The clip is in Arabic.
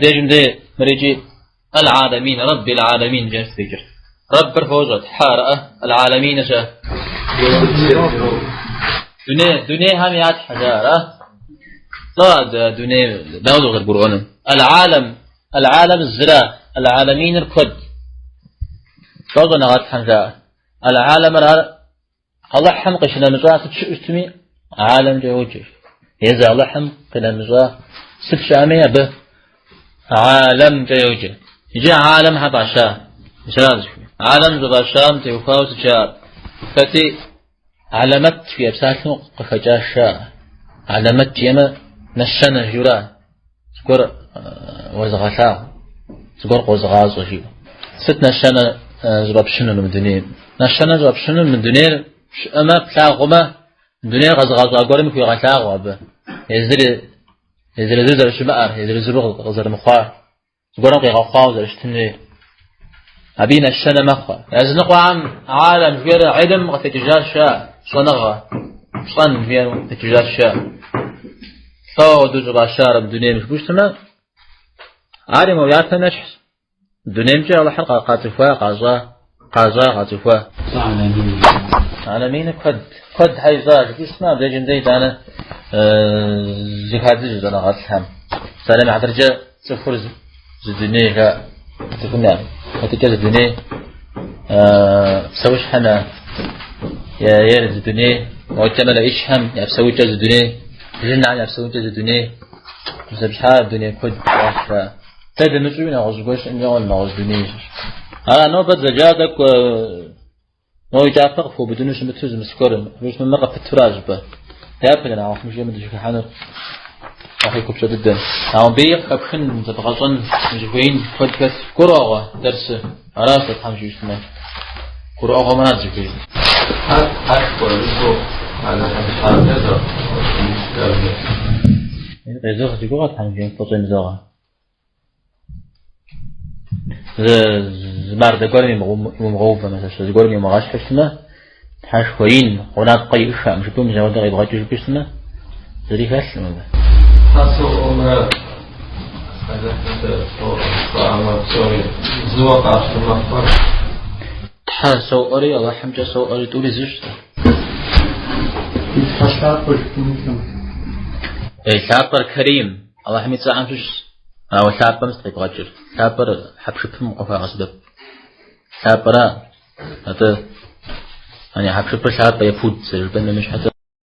ديجم دي مريجي العالمين رب العالمين جنس فكر رب الفوزات حارة العالمين جا دنيا هم يعد حجارة صاد دنيا داود غير قرآن العالم الزراء العالمين الكد فوزنا غاد حجارة العالم الله حمق شنا مزاة تشتمي عالم جوجر يزا الله حمق شنا مزاة ست شامية به عالم جوجر يجي عالم حباشا عالم زباشام تيوفاو تجار فتي علامات في أبساطهم قفجاشا علامات يما نشنا جورا سكور وزغاشا سكور قوزغاز وشيء ست نشنا زباب شنو من الدنيا نشنا زباب شنو من الدنيا أما بتلاقوما الدنيا غزغاز أقول مكوي غتلاقوا به يزري زر شبار يزري زبغ غزر مخار سكورم قي غخاو زر شتني أبينا الشنا مخا لازم نقوى عالم غير علم غتجار شاء صنغة صن غير تجار شاء صو دوجبا شار الدنيا مش بوشتما عالم ويعرف نشح الدنيا مجي على حلقة قاتفوا قازا قاتفوا عالمين قد حيزاج اسمه بلجن زيد أنا زكاة جزء أنا غاتلهم سلام عدرجة صفر الدنيا تكون هتجاز الدنيا سويش حنا يا يرز الدنيا وجمل إيش هم يبسوي جاز الدنيا جلنا عن يبسوي جاز الدنيا مسبحات الدنيا كود واحدة تبي نجومنا غزوش إن يوم نغز الدنيا نوبة زجاجك نو يجافق فو بدون شو متوز مسكورن مش من مرة في التراج به يابل أنا عارف مش يوم دشك حنر راح يكون شو جدا عم بيق أبخن تتغطن مجوين فدكت كراغة درس راسة حمشي اسمه كراغة ما نزكي هر كوريزو على هذا رزق تقول حمشي فطين زاغة زمار دقارني مغوفة مثلا دقارني مغاش حسمه حاش خوين هناك قيء شاء مش بيوم زمان دقيق بغيت يجيب اسمه زري فاسل ما حاسو أمر هذا صار سوري زواق عشر مفر حاسو أري الله حمجة سو أري تقولي زوجته يتحشر كل ثابر كريم الله حميد ساعة فيش أو ثابر مستقيم غجر ثابر حبشب مقفى غصب ثابر هذا يعني حبشب ثابر يفوت سربنا مش حتى